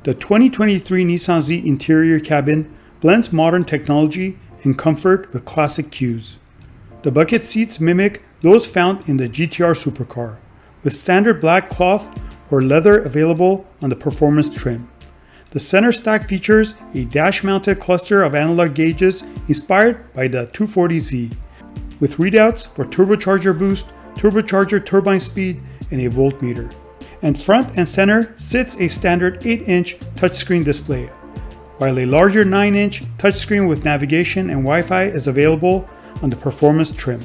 The 2023 Nissan Z interior cabin blends modern technology and comfort with classic cues. The bucket seats mimic those found in the GTR supercar, with standard black cloth or leather available on the performance trim. The center stack features a dash-mounted cluster of analog gauges inspired by the 240Z, with readouts for turbocharger boost, turbocharger turbine speed, and a voltmeter. And front and center sits a standard 8-inch touchscreen display, while a larger 9-inch touchscreen with navigation and Wi-Fi is available on the performance trim.